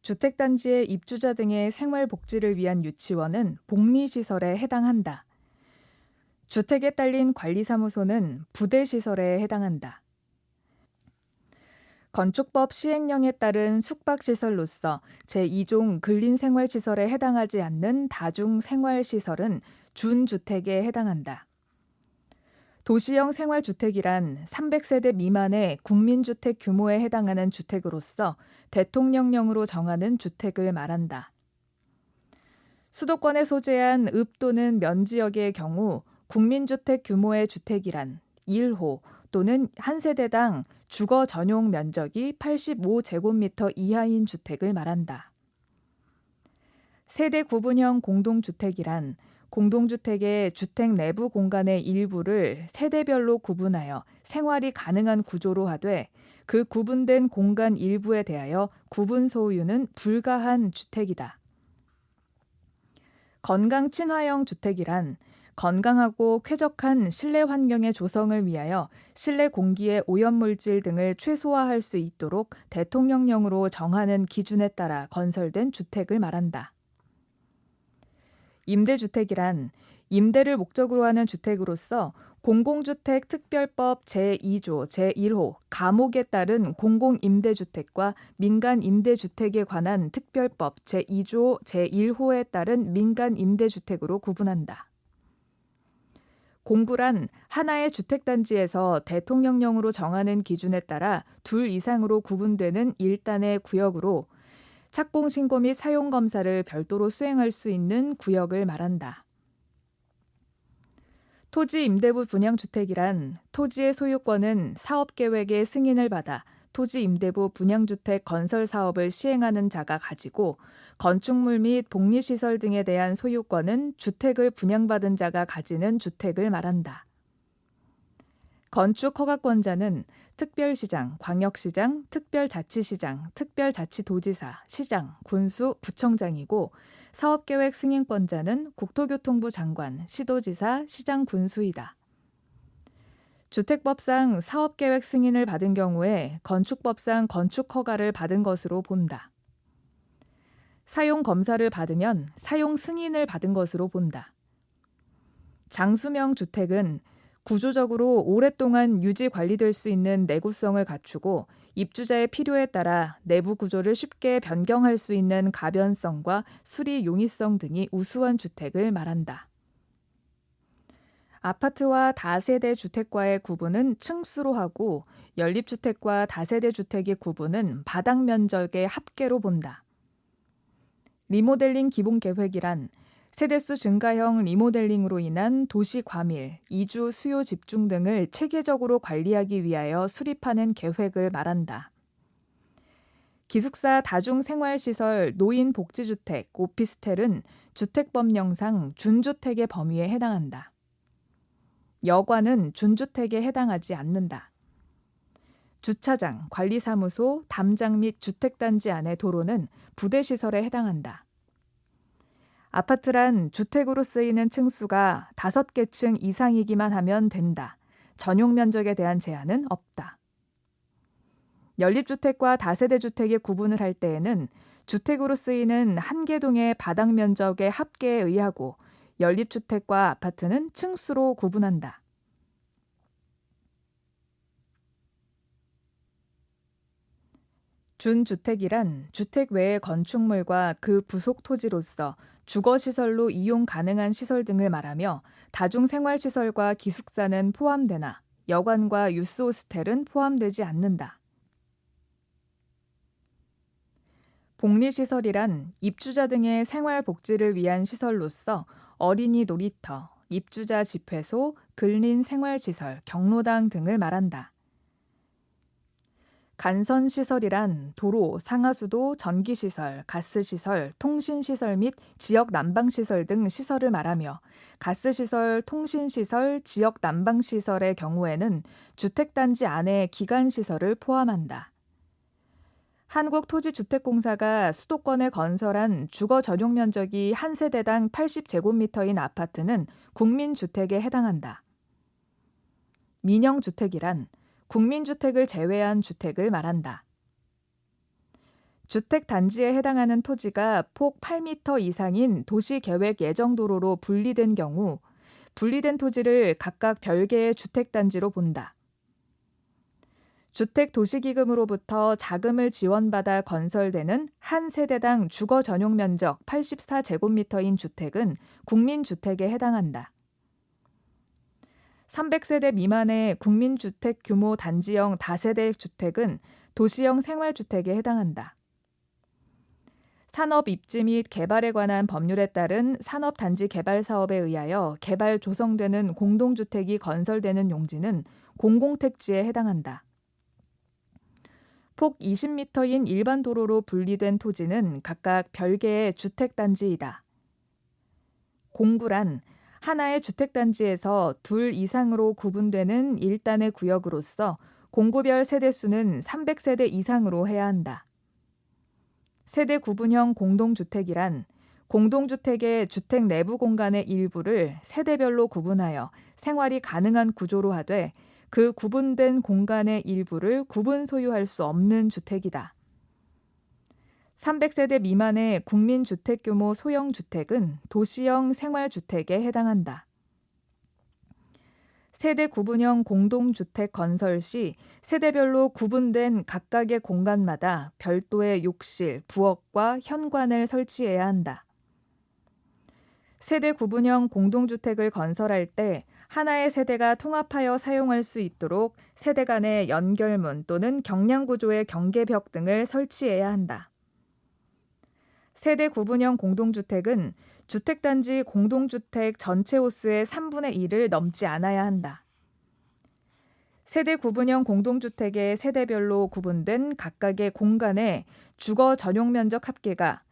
주택단지의 입주자 등의 생활복지를 위한 유치원은 복리시설에 해당한다. 주택에 딸린 관리사무소는 부대시설에 해당한다. 건축법 시행령에 따른 숙박시설로서 제2종 근린생활시설에 해당하지 않는 다중생활시설은 준주택에 해당한다. 도시형 생활주택이란 300세대 미만의 국민주택 규모에 해당하는 주택으로서 대통령령으로 정하는 주택을 말한다. 수도권에 소재한 읍 또는 면지역의 경우 국민주택 규모의 주택이란 1호 또는 한 세대당 주거 전용 면적이 85제곱미터 이하인 주택을 말한다. 세대 구분형 공동주택이란 공동주택의 주택 내부 공간의 일부를 세대별로 구분하여 생활이 가능한 구조로 하되 그 구분된 공간 일부에 대하여 구분 소유는 불가한 주택이다. 건강 친화형 주택이란 건강하고 쾌적한 실내 환경의 조성을 위하여 실내 공기의 오염물질 등을 최소화할 수 있도록 대통령령으로 정하는 기준에 따라 건설된 주택을 말한다. 임대주택이란 임대를 목적으로 하는 주택으로서 공공주택 특별법 제2조 제1호 가목에 따른 공공임대주택과 민간임대주택에 관한 특별법 제2조 제1호에 따른 민간임대주택으로 구분한다. 공구란 하나의 주택단지에서 대통령령으로 정하는 기준에 따라 둘 이상으로 구분되는 일단의 구역으로 착공신고 및 사용검사를 별도로 수행할 수 있는 구역을 말한다. 토지 임대부 분양주택이란 토지의 소유권은 사업계획의 승인을 받아 토지 임대부 분양주택 건설 사업을 시행하는 자가 가지고 건축물 및 복리시설 등에 대한 소유권은 주택을 분양받은 자가 가지는 주택을 말한다. 건축허가권자는 특별시장, 광역시장, 특별자치시장, 특별자치도지사, 시장, 군수, 구청장이고 사업계획 승인권자는 국토교통부 장관, 시도지사, 시장, 군수이다. 주택법상 사업계획 승인을 받은 경우에 건축법상 건축허가를 받은 것으로 본다. 사용검사를 받으면 사용 승인을 받은 것으로 본다. 장수명 주택은 구조적으로 오랫동안 유지 관리될 수 있는 내구성을 갖추고 입주자의 필요에 따라 내부 구조를 쉽게 변경할 수 있는 가변성과 수리 용이성 등이 우수한 주택을 말한다. 아파트와 다세대 주택과의 구분은 층수로 하고 연립주택과 다세대 주택의 구분은 바닥 면적의 합계로 본다. 리모델링 기본계획이란 세대수 증가형 리모델링으로 인한 도시 과밀, 이주 수요 집중 등을 체계적으로 관리하기 위하여 수립하는 계획을 말한다. 기숙사 다중생활시설, 노인복지주택, 오피스텔은 주택법령상 준주택의 범위에 해당한다. 여관은 준주택에 해당하지 않는다. 주차장, 관리사무소, 담장 및 주택단지 안의 도로는 부대시설에 해당한다. 아파트란 주택으로 쓰이는 층수가 5개 층 이상이기만 하면 된다. 전용 면적에 대한 제한은 없다. 연립주택과 다세대 주택의 구분을 할 때에는 주택으로 쓰이는 한 개 동의 바닥 면적의 합계에 의하고 연립주택과 아파트는 층수로 구분한다. 준주택이란 주택 외의 건축물과 그 부속 토지로서 주거시설로 이용 가능한 시설 등을 말하며 다중생활시설과 기숙사는 포함되나 여관과 유스호스텔은 포함되지 않는다. 복리시설이란 입주자 등의 생활복지를 위한 시설로서 어린이 놀이터, 입주자 집회소, 근린생활시설, 경로당 등을 말한다. 간선시설이란 도로, 상하수도, 전기시설, 가스시설, 통신시설 및 지역 난방시설 등 시설을 말하며 가스시설, 통신시설, 지역 난방시설의 경우에는 주택단지 안에 기간시설을 포함한다. 한국토지주택공사가 수도권에 건설한 주거 전용 면적이 한 세대당 80제곱미터인 아파트는 국민주택에 해당한다. 민영주택이란 국민주택을 제외한 주택을 말한다. 주택단지에 해당하는 토지가 폭 8m 이상인 도시계획 예정도로로 분리된 경우 분리된 토지를 각각 별개의 주택단지로 본다. 주택도시기금으로부터 자금을 지원받아 건설되는 한 세대당 주거 전용 면적 84제곱미터인 주택은 국민주택에 해당한다. 300세대 미만의 국민주택 규모 단지형 다세대 주택은 도시형 생활주택에 해당한다. 산업 입지 및 개발에 관한 법률에 따른 산업단지 개발 사업에 의하여 개발 조성되는 공동주택이 건설되는 용지는 공공택지에 해당한다. 폭 20m인 일반 도로로 분리된 토지는 각각 별개의 주택단지이다. 공구란 하나의 주택단지에서 둘 이상으로 구분되는 일단의 구역으로서 공구별 세대수는 300세대 이상으로 해야 한다. 세대 구분형 공동주택이란 공동주택의 주택 내부 공간의 일부를 세대별로 구분하여 생활이 가능한 구조로 하되 그 구분된 공간의 일부를 구분 소유할 수 없는 주택이다. 300세대 미만의 국민주택 규모 소형 주택은 도시형 생활주택에 해당한다. 세대 구분형 공동주택 건설 시 세대별로 구분된 각각의 공간마다 별도의 욕실, 부엌과 현관을 설치해야 한다. 세대 구분형 공동주택을 건설할 때 하나의 세대가 통합하여 사용할 수 있도록 세대 간의 연결문 또는 경량구조의 경계벽 등을 설치해야 한다. 세대 구분형 공동주택은 주택단지 공동주택 전체 호수의 3분의 1을 넘지 않아야 한다. 세대 구분형 공동주택의 세대별로 구분된 각각의 공간의 주거 전용 면적 합계가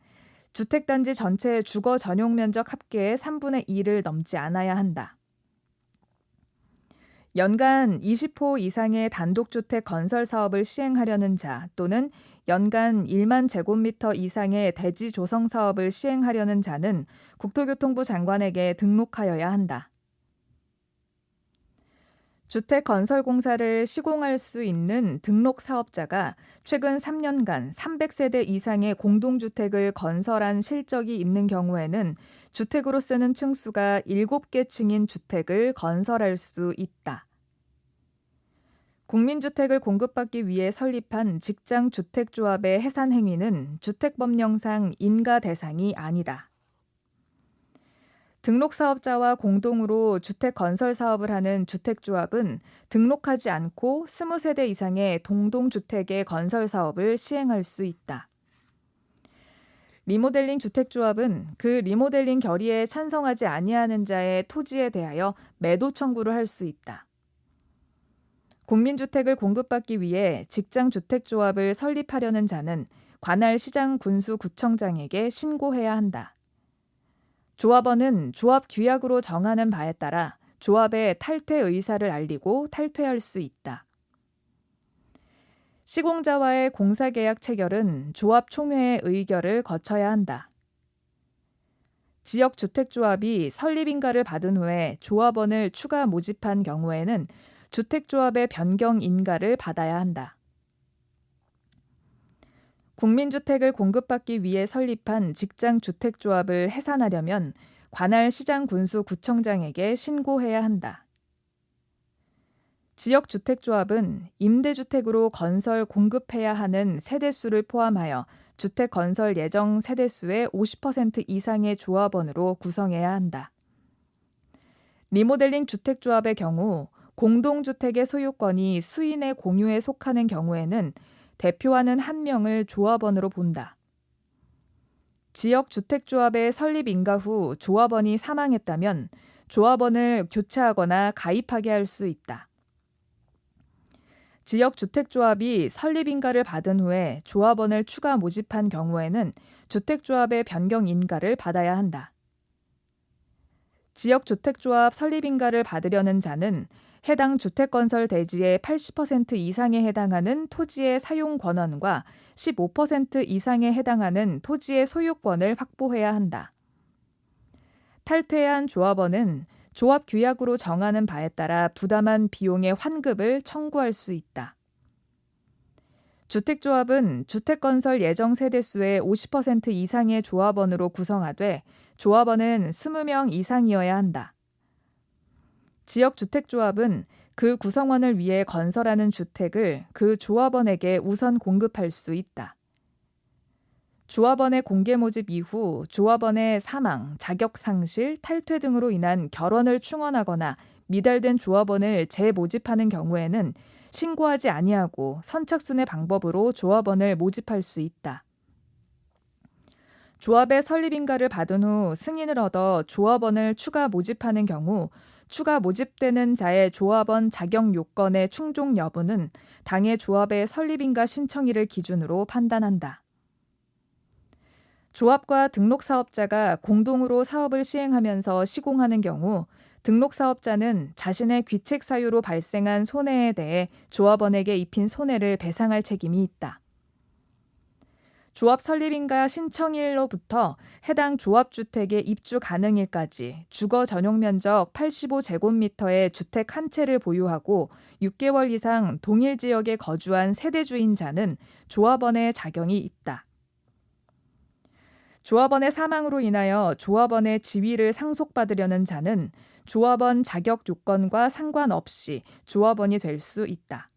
주택단지 전체 주거 전용 면적 합계의 3분의 2를 넘지 않아야 한다. 연간 20호 이상의 단독주택 건설 사업을 시행하려는 자 또는 연간 1만 제곱미터 이상의 대지 조성 사업을 시행하려는 자는 국토교통부 장관에게 등록하여야 한다. 주택건설공사를 시공할 수 있는 등록 사업자가 최근 3년간 300세대 이상의 공동주택을 건설한 실적이 있는 경우에는 주택으로 쓰는 층수가 7개 층인 주택을 건설할 수 있다. 국민주택을 공급받기 위해 설립한 직장주택조합의 해산행위는 주택법령상 인가 대상이 아니다. 등록사업자와 공동으로 주택건설사업을 하는 주택조합은 등록하지 않고 20세대 이상의 동동주택의 건설사업을 시행할 수 있다. 리모델링 주택조합은 그 리모델링 결의에 찬성하지 아니하는 자의 토지에 대하여 매도 청구를 할 수 있다. 국민주택을 공급받기 위해 직장주택조합을 설립하려는 자는 관할 시장군수구청장에게 신고해야 한다. 조합원은 조합 규약으로 정하는 바에 따라 조합의 탈퇴 의사를 알리고 탈퇴할 수 있다. 시공자와의 공사계약 체결은 조합총회의 의결을 거쳐야 한다. 지역주택조합이 설립인가를 받은 후에 조합원을 추가 모집한 경우에는 주택조합의 변경 인가를 받아야 한다. 국민주택을 공급받기 위해 설립한 직장주택조합을 해산하려면 관할 시장군수구청장에게 신고해야 한다. 지역주택조합은 임대주택으로 건설 공급해야 하는 세대수를 포함하여 주택건설 예정 세대수의 50% 이상의 조합원으로 구성해야 한다. 리모델링 주택조합의 경우 공동주택의 소유권이 수인의 공유에 속하는 경우에는 대표하는 한 명을 조합원으로 본다. 지역주택조합의 설립 인가 후 조합원이 사망했다면 조합원을 교체하거나 가입하게 할 수 있다. 지역주택조합이 설립 인가를 받은 후에 조합원을 추가 모집한 경우에는 주택조합의 변경 인가를 받아야 한다. 지역주택조합 설립 인가를 받으려는 자는 해당 주택건설 대지의 80% 이상에 해당하는 토지의 사용 권원과 15% 이상에 해당하는 토지의 소유권을 확보해야 한다. 탈퇴한 조합원은 조합 규약으로 정하는 바에 따라 부담한 비용의 환급을 청구할 수 있다. 주택조합은 주택건설 예정 세대수의 50% 이상의 조합원으로 구성하되 조합원은 20명 이상이어야 한다. 지역주택조합은 그 구성원을 위해 건설하는 주택을 그 조합원에게 우선 공급할 수 있다. 조합원의 공개 모집 이후 조합원의 사망, 자격 상실, 탈퇴 등으로 인한 결원을 충원하거나 미달된 조합원을 재모집하는 경우에는 신고하지 아니하고 선착순의 방법으로 조합원을 모집할 수 있다. 조합의 설립인가를 받은 후 승인을 얻어 조합원을 추가 모집하는 경우 추가 모집되는 자의 조합원 자격 요건의 충족 여부는 당해 조합의 설립인가 신청일을 기준으로 판단한다. 조합과 등록사업자가 공동으로 사업을 시행하면서 시공하는 경우 등록사업자는 자신의 귀책 사유로 발생한 손해에 대해 조합원에게 입힌 손해를 배상할 책임이 있다. 조합 설립인가 신청일로부터 해당 조합주택의 입주 가능일까지 주거 전용 면적 85제곱미터의 주택 한 채를 보유하고 6개월 이상 동일 지역에 거주한 세대주인자는 조합원의 자격이 있다. 조합원의 사망으로 인하여 조합원의 지위를 상속받으려는 자는 조합원 자격 요건과 상관없이 조합원이 될 수 있다.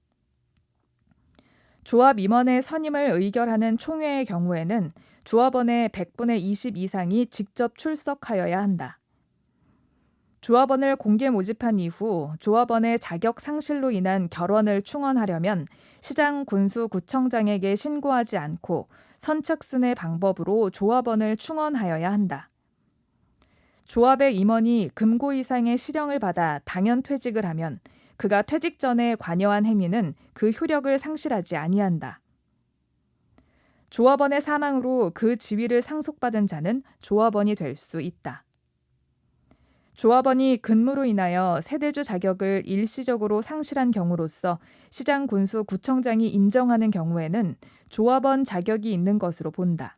조합 임원의 선임을 의결하는 총회의 경우에는 조합원의 100분의 20 이상이 직접 출석하여야 한다. 조합원을 공개 모집한 이후 조합원의 자격 상실로 인한 결원을 충원하려면 시장, 군수, 구청장에게 신고하지 않고 선착순의 방법으로 조합원을 충원하여야 한다. 조합의 임원이 금고 이상의 실형을 받아 당연 퇴직을 하면 그가 퇴직 전에 관여한 행위는 그 효력을 상실하지 아니한다. 조합원의 사망으로 그 지위를 상속받은 자는 조합원이 될 수 있다. 조합원이 근무로 인하여 세대주 자격을 일시적으로 상실한 경우로서 시장, 군수, 구청장이 인정하는 경우에는 조합원 자격이 있는 것으로 본다.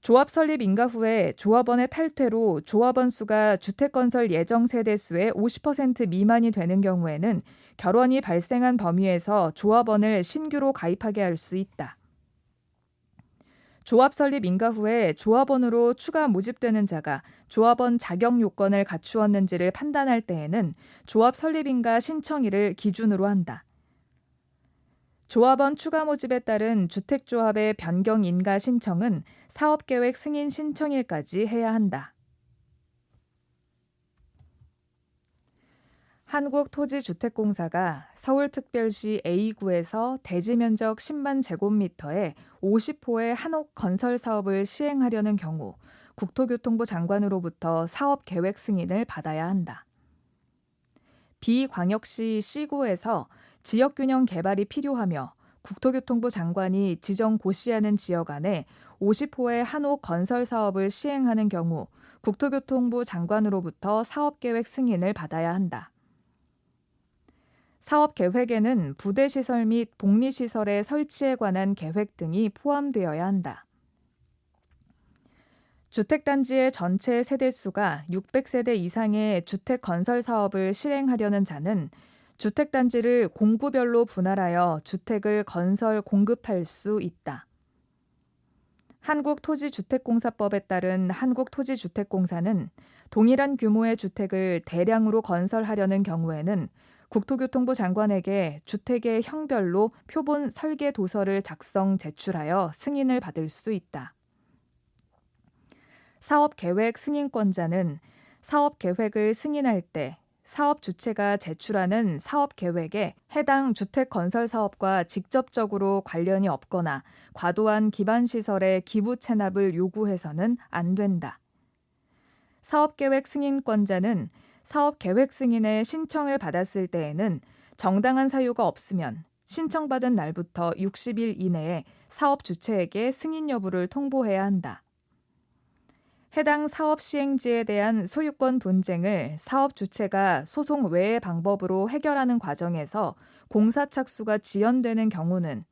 조합 설립 인가 후에 조합원의 탈퇴로 조합원 수가 주택건설 예정 세대수의 50% 미만이 되는 경우에는 결원이 발생한 범위에서 조합원을 신규로 가입하게 할 수 있다. 조합 설립 인가 후에 조합원으로 추가 모집되는 자가 조합원 자격 요건을 갖추었는지를 판단할 때에는 조합 설립 인가 신청일을 기준으로 한다. 조합원 추가 모집에 따른 주택조합의 변경 인가 신청은 사업계획 승인 신청일까지 해야 한다. 한국토지주택공사가 서울특별시 A구에서 대지면적 10만 제곱미터에 50호의 한옥 건설 사업을 시행하려는 경우 국토교통부 장관으로부터 사업계획 승인을 받아야 한다. B광역시 C구에서 지역균형 개발이 필요하며 국토교통부 장관이 지정 고시하는 지역 안에 50호의 한옥 건설 사업을 시행하는 경우 국토교통부 장관으로부터 사업계획 승인을 받아야 한다. 사업계획에는 부대시설 및 복리시설의 설치에 관한 계획 등이 포함되어야 한다. 주택단지의 전체 세대수가 600세대 이상의 주택 건설 사업을 실행하려는 자는 주택단지를 공구별로 분할하여 주택을 건설 공급할 수 있다. 한국토지주택공사법에 따른 한국토지주택공사는 동일한 규모의 주택을 대량으로 건설하려는 경우에는 국토교통부 장관에게 주택의 형별로 표본 설계 도서를 작성 제출하여 승인을 받을 수 있다. 사업계획 승인권자는 사업계획을 승인할 때 사업 주체가 제출하는 사업계획에 해당 주택 건설 사업과 직접적으로 관련이 없거나 과도한 기반시설의 기부 체납을 요구해서는 안 된다. 사업계획 승인권자는 사업계획 승인의 신청을 받았을 때에는 정당한 사유가 없으면 신청받은 날부터 60일 이내에 사업 주체에게 승인 여부를 통보해야 한다. 해당 사업 시행지에 대한 소유권 분쟁을 사업 주체가 소송 외의 방법으로 해결하는 과정에서 공사 착수가 지연되는 경우는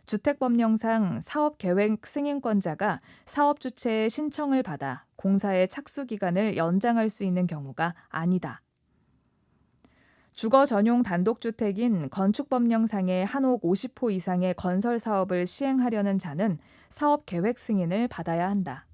주택법령상 사업계획 승인권자가 사업 주체의 신청을 받아 공사의 착수 기간을 연장할 수 있는 경우가 아니다. 주거 전용 단독주택인 건축법령상의 한옥 50호 이상의 건설 사업을 시행하려는 자는 사업 계획 승인을 받아야 한다.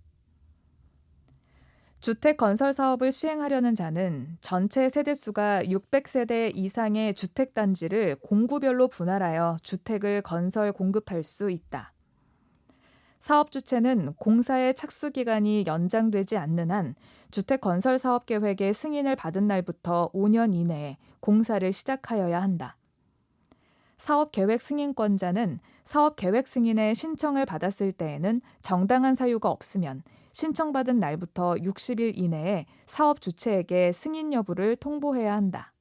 주택 건설 사업을 시행하려는 자는 전체 세대수가 600세대 이상의 주택단지를 공구별로 분할하여 주택을 건설 공급할 수 있다. 사업 주체는 공사의 착수 기간이 연장되지 않는 한 주택 건설 사업 계획의 승인을 받은 날부터 5년 이내에 공사를 시작하여야 한다. 사업 계획 승인권자는 사업 계획 승인의 신청을 받았을 때에는 정당한 사유가 없으면 신청받은 날부터 60일 이내에 사업 주체에게 승인 여부를 통보해야 한다.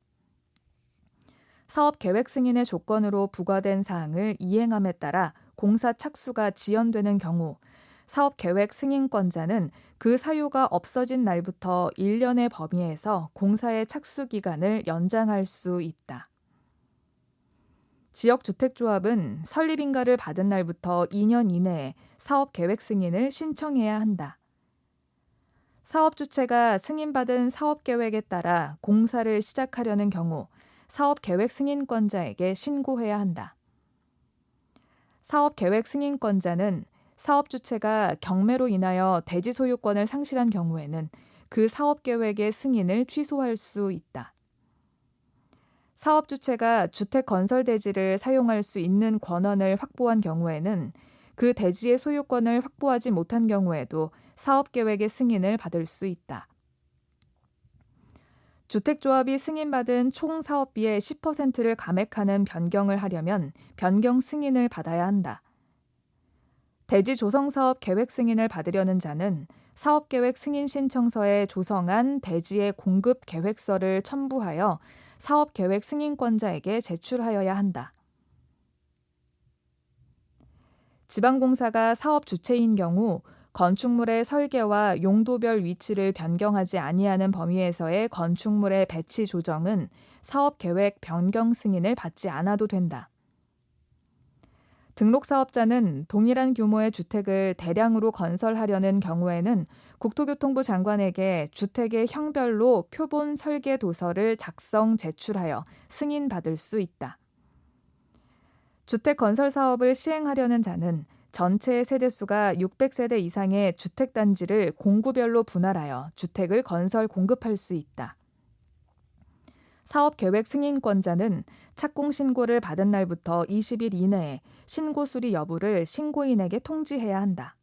사업 계획 승인의 조건으로 부과된 사항을 이행함에 따라 공사 착수가 지연되는 경우 사업 계획 승인권자는 그 사유가 없어진 날부터 1년의 범위에서 공사의 착수 기간을 연장할 수 있다. 지역주택조합은 설립인가를 받은 날부터 2년 이내에 사업 계획 승인을 신청해야 한다. 사업 주체가 승인받은 사업 계획에 따라 공사를 시작하려는 경우 사업 계획 승인권자에게 신고해야 한다. 사업 계획 승인권자는 사업 주체가 경매로 인하여 대지 소유권을 상실한 경우에는 그 사업 계획의 승인을 취소할 수 있다. 사업 주체가 주택 건설 대지를 사용할 수 있는 권한을 확보한 경우에는 그 대지의 소유권을 확보하지 못한 경우에도 사업 계획의 승인을 받을 수 있다. 주택조합이 승인받은 총 사업비의 10%를 감액하는 변경을 하려면 변경 승인을 받아야 한다. 대지 조성사업 계획 승인을 받으려는 자는 사업계획 승인 신청서에 조성한 대지의 공급 계획서를 첨부하여 사업계획 승인권자에게 제출하여야 한다. 지방공사가 사업 주체인 경우 건축물의 설계와 용도별 위치를 변경하지 아니하는 범위에서의 건축물의 배치 조정은 사업계획 변경 승인을 받지 않아도 된다. 등록사업자는 동일한 규모의 주택을 대량으로 건설하려는 경우에는 국토교통부 장관에게 주택의 형별로 표본 설계 도서를 작성 제출하여 승인받을 수 있다. 주택 건설 사업을 시행하려는 자는 전체 세대수가 600세대 이상의 주택단지를 공구별로 분할하여 주택을 건설 공급할 수 있다. 사업계획 승인권자는 착공 신고를 받은 날부터 20일 이내에 신고 수리 여부를 신고인에게 통지해야 한다.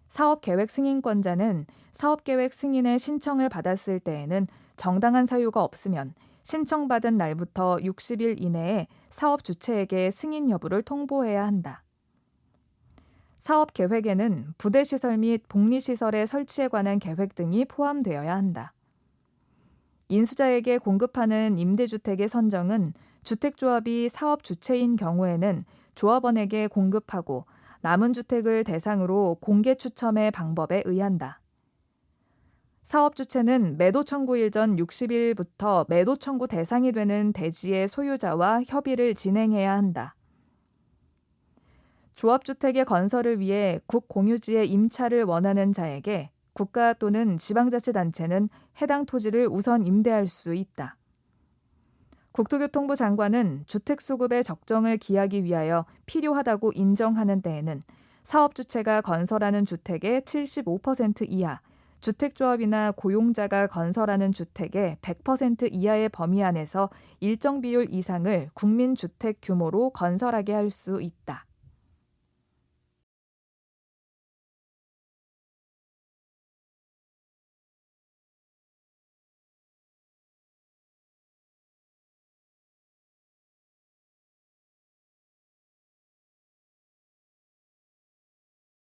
사업계획 승인권자는 사업계획 승인의 신청을 받았을 때에는 정당한 사유가 없으면 신청받은 날부터 60일 이내에 사업 주체에게 승인 여부를 통보해야 한다. 사업 계획에는 부대시설 및 복리시설의 설치에 관한 계획 등이 포함되어야 한다. 인수자에게 공급하는 임대주택의 선정은 주택조합이 사업 주체인 경우에는 조합원에게 공급하고 남은 주택을 대상으로 공개 추첨의 방법에 의한다. 사업 주체는 매도 청구일 전 60일부터 매도 청구 대상이 되는 대지의 소유자와 협의를 진행해야 한다. 조합주택의 건설을 위해 국공유지의 임차를 원하는 자에게 국가 또는 지방자치단체는 해당 토지를 우선 임대할 수 있다. 국토교통부 장관은 주택수급의 적정을 기하기 위하여 필요하다고 인정하는 때에는 사업주체가 건설하는 주택의 75% 이하, 주택조합이나 고용자가 건설하는 주택의 100% 이하의 범위 안에서 일정 비율 이상을 국민주택 규모로 건설하게 할 수 있다.